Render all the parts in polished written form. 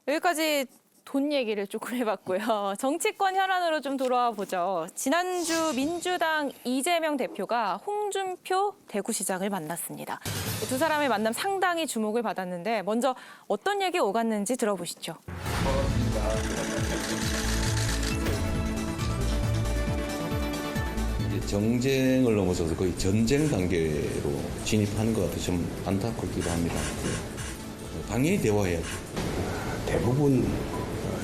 여기까지 돈 얘기를 조금 해봤고요. 정치권 현안으로 좀 돌아와 보죠. 지난주 민주당 이재명 대표가 홍준표 대구시장을 만났습니다. 두 사람의 만남 상당히 주목을 받았는데 먼저 어떤 얘기 오갔는지 들어보시죠. 이제 정쟁을 넘어서서 거의 전쟁 단계로 진입하는 것 같아서 좀 안타깝기도 합니다. 당연히 대화해야죠. 대부분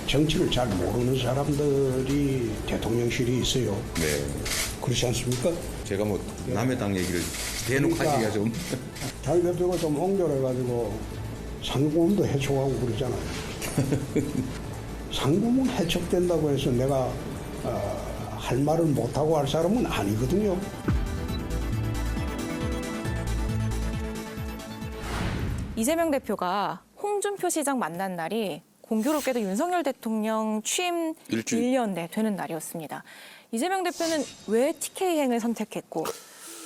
정치를 잘 모르는 사람들이 대통령실이 있어요. 네. 그렇지 않습니까? 제가 뭐 남의 당 얘기를 대놓고 하기가 좀. 자기 대표가 좀 옹졸해가지고 상고문도 해촉하고 그러잖아요. 상고문 해촉된다고 해서 내가 할 말을 못하고 할 사람은 아니거든요. 이재명 대표가 홍준표 시장 만난 날이 공교롭게도 윤석열 대통령 취임 1년 되는 날이었습니다. 이재명 대표는 왜 TK행을 선택했고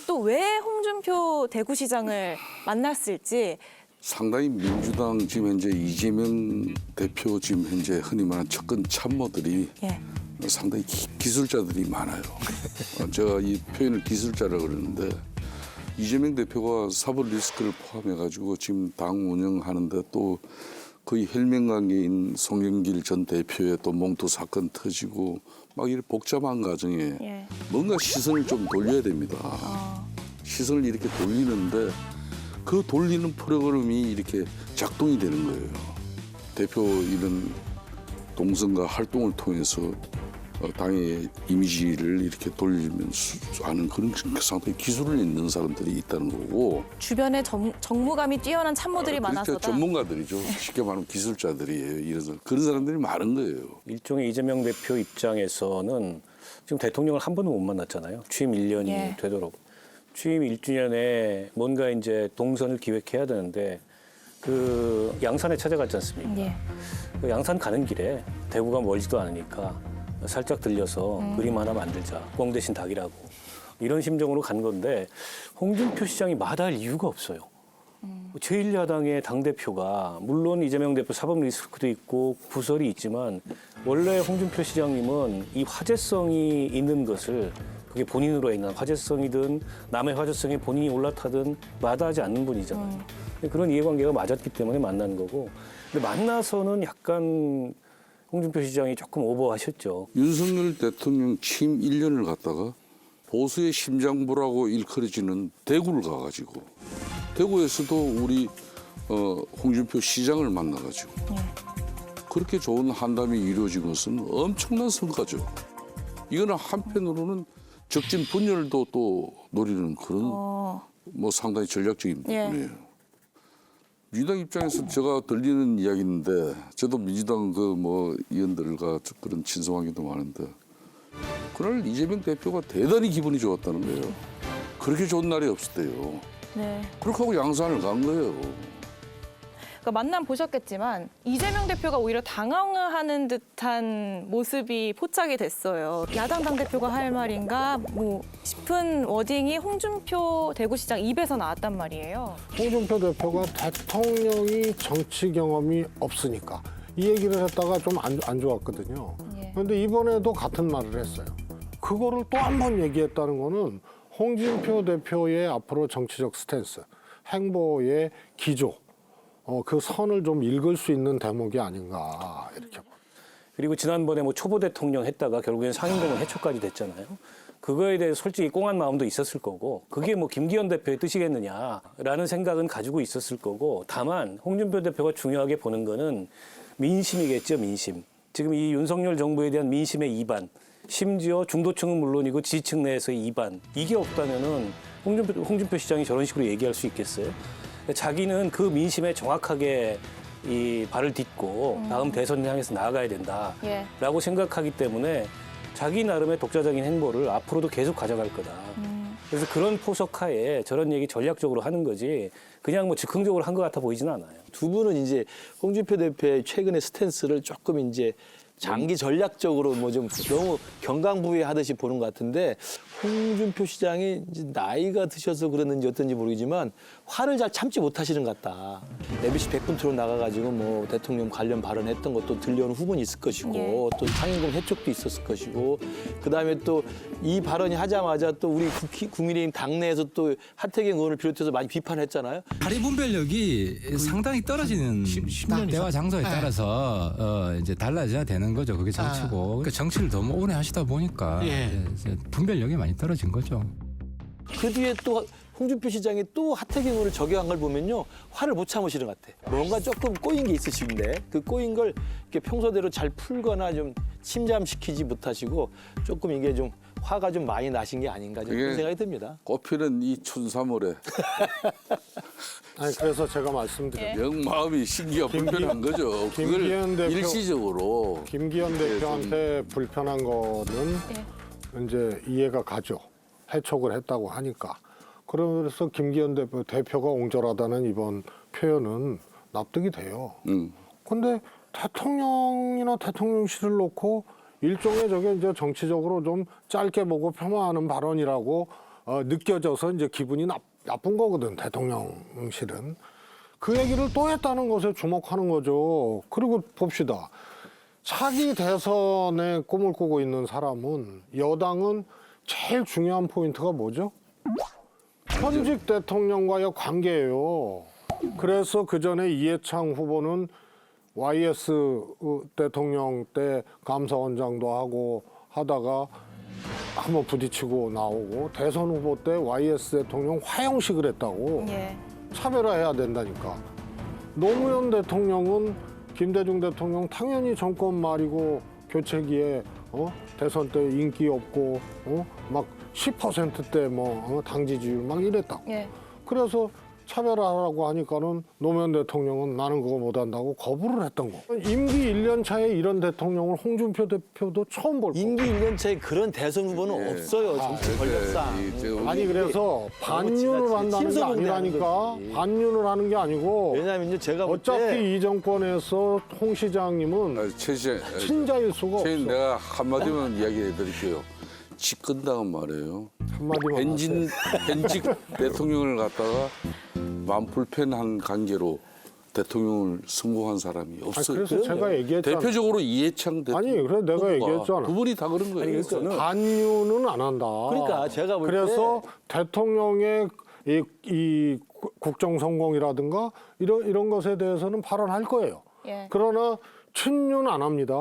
또 왜 홍준표 대구시장을 만났을지 상당히 민주당 지금 현재 이재명 대표 지금 현재 흔히 말하는 측근 참모들이 상당히 기술자들이 많아요. 제가 이 표현을 기술자라고 그러는데 이재명 대표가 사법 리스크를 포함해가지고 지금 당 운영하는데 또 거의 혈맹관계인 송영길 전 대표의 또 몽투 사건 터지고 막 이렇게 복잡한 과정에 뭔가 시선을 좀 돌려야 됩니다. 시선을 이렇게 돌리는데 그 돌리는 프로그램이 이렇게 작동이 되는 거예요. 대표 이런 동선과 활동을 통해서 당의 이미지를 이렇게 돌리면서 하는 그런 상당히 기술을 있는 사람들이 있다는 거고. 주변에 정무감이 뛰어난 참모들이 많아서다. 전문가들이죠. 쉽게 말하면 기술자들이에요. 이래서 그런 사람들이 많은 거예요. 일종의 이재명 대표 입장에서는 지금 대통령을 한 번도 못 만났잖아요. 취임 1년이 되도록. 취임 1주년에 뭔가 이제 동선을 기획해야 되는데 그 양산에 찾아갔지 않습니까? 그 양산 가는 길에 대구가 멀지도 않으니까 살짝 들려서 그림 하나 만들자. 꽁 대신 닭이라고. 이런 심정으로 간 건데 홍준표 시장이 마다할 이유가 없어요. 제1야당의 당대표가 물론 이재명 대표 사법 리스크도 있고 부설이 있지만 원래 홍준표 시장님은 이 화제성이 있는 것을 그게 본인으로 인한 화제성이든 남의 화제성에 본인이 올라타든 마다하지 않는 분이잖아요. 그런 이해관계가 맞았기 때문에 만난 거고 근데 만나서는 약간 홍준표 시장이 조금 오버하셨죠. 윤석열 대통령 취임 1년을 갔다가 보수의 심장부라고 일컬어지는 대구를 가가지고 대구에서도 우리 홍준표 시장을 만나가지고 그렇게 좋은 한담이 이루어진 것은 엄청난 성과죠. 이거는 한편으로는 적진 분열도 또 노리는 그런 뭐 상당히 전략적인 부분이에요. 민주당 입장에서 제가 들리는 이야기인데 저도 민주당 그 뭐 의원들과 그런 친소관계도 많은데 그날 이재명 대표가 대단히 기분이 좋았다는 거예요. 그렇게 좋은 날이 없었대요. 그렇게 하고 양산을 간 거예요. 그러니까 만남 보셨겠지만 이재명 대표가 오히려 당황하는 듯한 모습이 포착이 됐어요. 야당 당대표가 할 말인가 뭐 싶은 워딩이 홍준표 대구시장 입에서 나왔단 말이에요. 홍준표 대표가 대통령이 정치 경험이 없으니까 이 얘기를 했다가 좀 안 좋았거든요. 그런데 이번에도 같은 말을 했어요. 그거를 또 한 번 얘기했다는 거는 홍준표 대표의 앞으로 정치적 스탠스, 행보의 기조, 그 선을 좀 읽을 수 있는 대목이 아닌가 이렇게. 그리고 지난번에 뭐 초보 대통령 했다가 결국엔 상임고문 해촉까지 됐잖아요. 그거에 대해 솔직히 꽁한 마음도 있었을 거고 그게 뭐 김기현 대표의 뜻이겠느냐라는 생각은 가지고 있었을 거고 다만 홍준표 대표가 중요하게 보는 거는 민심이겠죠, 민심. 지금 이 윤석열 정부에 대한 민심의 이반, 심지어 중도층은 물론이고 지지층 내에서의 이반 이게 없다면은 홍준표 시장이 저런 식으로 얘기할 수 있겠어요? 자기는 그 민심에 정확하게 이 발을 딛고 다음 대선을 향해서 나아가야 된다라고 생각하기 때문에 자기 나름의 독자적인 행보를 앞으로도 계속 가져갈 거다. 그래서 그런 포석하에 저런 얘기 전략적으로 하는 거지 그냥 뭐 즉흥적으로 한 것 같아 보이지는 않아요. 두 분은 이제 홍준표 대표의 최근의 스탠스를 조금 이제 장기 전략적으로 뭐 좀 너무 경강부회하듯이 보는 것 같은데 홍준표 시장이 이제 나이가 드셔서 그랬는지 어떤지 모르겠지만 화를 잘 참지 못하시는 것 같다. MBC 100분 토론 나가가지고 뭐 대통령 관련 발언했던 것도 들려오는 후문이 있을 것이고 예. 또 상임금 해촉도 있었을 것이고 그다음에 또 이 발언이 하자마자 또 우리 국민의힘 당내에서 또 하태경 의원을 비롯해서 많이 비판했잖아요. 자리 분별력이 상당히 떨어지는 때와 장소에 따라서 이제 달라져야 되는 거죠. 그게 정치고. 그러니까 정치를 너무 오래 하시다 보니까 이제 분별력이 많이 떨어진 거죠. 그 뒤에 또 홍준표 시장이 또 하태경 의원을 저격한 걸 보면요. 화를 못 참으시는 것 같아. 뭔가 조금 꼬인 게 있으신데 그 꼬인 걸 이렇게 평소대로 잘 풀거나 좀 침잠시키지 못하시고 조금 이게 좀 화가 좀 많이 나신 게 아닌가 좀 그런 생각이 듭니다. 꽃피는 이 춘삼월에 아니 그래서 제가 말씀드려요. 영마음이 신기가 불편한 거죠. 김기현 그걸 대표- 일시적으로 김기현 대표한테 불편한 거는 이제 이해가 가죠. 해촉을 했다고 하니까. 그래서 김기현 대표가 옹졸하다는 이번 표현은 납득이 돼요. 근데 대통령이나 대통령실을 놓고 일종의 저게 이제 정치적으로 좀 짧게 보고 폄하하는 발언이라고 느껴져서 이제 기분이 나쁜 거거든, 대통령실은. 그 얘기를 또 했다는 것에 주목하는 거죠. 그리고 봅시다. 차기 대선에 꿈을 꾸고 있는 사람은 여당은 제일 중요한 포인트가 뭐죠? 현직 대통령과의 관계예요. 그래서 그 전에 이해창 후보는 YS 대통령 때 감사원장도 하고 하다가 한번 부딪히고 나오고 대선 후보 때 YS 대통령 화형식을 했다고 차별화해야 된다니까. 노무현 대통령은 김대중 대통령 당연히 정권 말이고 교체기에 대선 때 인기 없고 막 10%대 당 지지율 막 이랬다고. 그래서 차별화하라고 하니까는 노무현 대통령은 나는 그거 못한다고 거부를 했던 거. 임기 1년 차에 이런 대통령을 홍준표 대표도 처음 볼 거예요. 임기 1년 차에 그런 대선 후보는 없어요. 정치 권력상. 아니 그래서 반윤을 한다는 게 아니라니까. 반윤을 하는 게 아니고. 왜냐하면요 제가 볼 어차피 때 이 정권에서 홍 시장님은 최 시장, 친자일 수가 없어. 내가 한마디만 이야기해 드릴게요. 집권당은 말이에요. 한마디만 현직 대통령을 갖다가 마음 불편한 관계로 대통령을 선고한 사람이 없어요. 그래서 제가 얘기했잖아. 대표적으로 이해창 대통령. 아니 그래 내가 후보가 얘기했잖아. 두 분이 다 그런 거예요. 반윤은 안 한다. 그러니까 제가 볼 그래서 대통령의 이 국정 성공이라든가 이런 것에 대해서는 발언할 거예요. 그러나 친윤 안 합니다.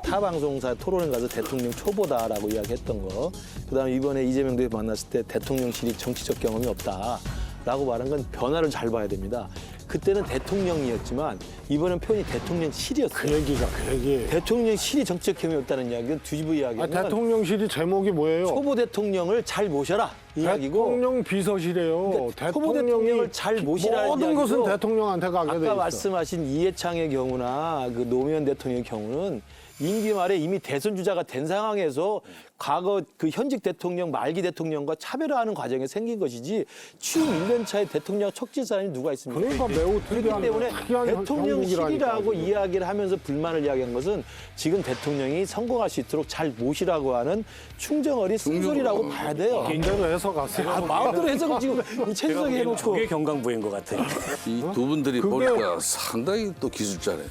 타 방송사 토론에 가서 대통령 초보다라고 이야기했던 거. 그다음에 이번에 이재명 대표 만났을 때 대통령실이 정치적 경험이 없다라고 말한 건 변화를 잘 봐야 됩니다. 그때는 대통령이었지만 이번엔 표현이 대통령실이었어요. 그 얘기. 대통령실이 정치적 경험이 없다는 이야기는 뒤집어 이야기하면 대통령실이 제목이 뭐예요? 초보 대통령을 잘 모셔라 이 이야기고 대통령 비서실이에요. 그러니까 초보 대통령을 잘 모시라는 모든 이야기고 것은 대통령한테 가게 돼 있어. 아까 말씀하신 이해창의 경우나 그 노무현 대통령의 경우는 임기 말에 이미 대선 주자가 된 상황에서 과거 그 현직 대통령 말기 대통령과 차별화하는 과정에 생긴 것이지 취임 1년 차에 대통령 척지 사람이 누가 있습니까? 그러니까 매우 그렇기 때문에 특이한 대통령실이라고 형국이라니까. 이야기를 하면서 불만을 이야기한 것은 지금 대통령이 성공할 수 있도록 잘 모시라고 하는 충정어리 쓴소리라고 봐야 돼요. 마음대로 해석하세요. 마음대로 해석을 지금 최소하게 해놓고 그게 경강부인 것 같아요. 이 두 분들이 보니까 상당히 또 기술자네.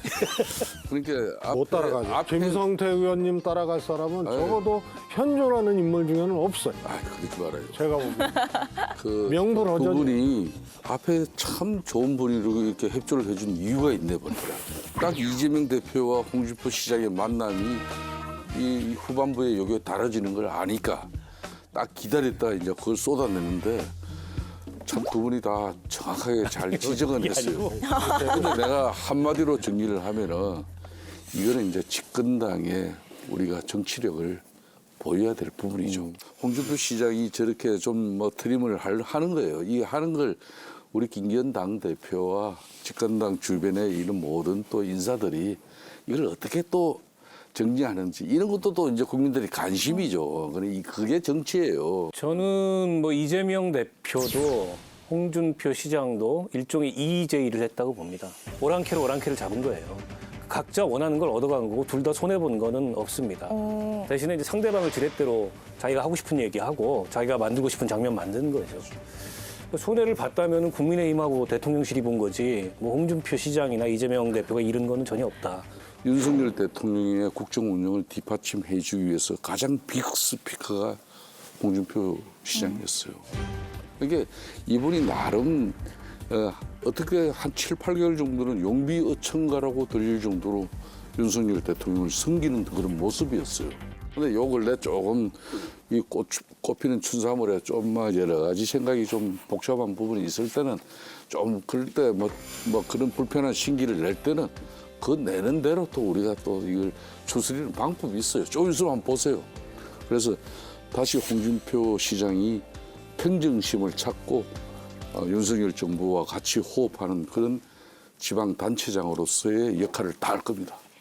그러니까 못 따라가죠. 김성태 의원님 따라갈 사람은 적어도 현존하는 인물 중에는 없어요. 그러지 말아요. 제가 보기엔. 그 명불허전이에요. 두 분이 앞에 참 좋은 분이로 이렇게 협조를 해준 이유가 있네 보니까. 딱 이재명 대표와 홍준표 시장의 만남이 이 후반부에 여기에 달아지는 걸 아니까 딱 기다렸다 이제 그걸 쏟아내는데 참 두 분이 다 정확하게 잘 지적은 했어요. 근데 내가 한마디로 정리를 하면은 이거는 이제 집권당에 우리가 정치력을 보여야 될 부분이죠. 홍준표 시장이 저렇게 좀 트림을 하는 거예요. 이 하는 걸 우리 김기현 당대표와 집권당 주변에 이런 모든 또 인사들이 이걸 어떻게 또 정리하는지 이런 것도 또 이제 국민들이 관심이죠. 그게 정치예요. 저는 뭐 이재명 대표도 홍준표 시장도 일종의 EJ를 했다고 봅니다. 오랑캐를 잡은 거예요. 각자 원하는 걸 얻어간 거고 둘 다 손해본 거는 없습니다. 대신에 이제 상대방을 지렛대로 자기가 하고 싶은 얘기하고 자기가 만들고 싶은 장면 만드는 거죠. 손해를 봤다면 국민의힘하고 대통령실이 본 거지 뭐 홍준표 시장이나 이재명 대표가 잃은 거는 전혀 없다. 윤석열 대통령의 국정 운영을 뒷받침해주기 위해서 가장 빅스피커가 홍준표 시장이었어요. 이게 이분이 나름 어떻게 한 7, 8개월 정도는 용비어천가라고 들릴 정도로 윤석열 대통령을 섬기는 그런 모습이었어요. 근데 요 근래 조금 이 꽃피는 춘삼월에 좀 여러 가지 생각이 좀 복잡한 부분이 있을 때는 좀 그럴 때 뭐 그런 불편한 신기를 낼 때는 그 내는 대로 또 우리가 또 이걸 추스리는 방법이 있어요. 조인수 한번 보세요. 그래서 다시 홍준표 시장이 평정심을 찾고 윤석열 정부와 같이 호흡하는 그런 지방단체장으로서의 역할을 다할 겁니다.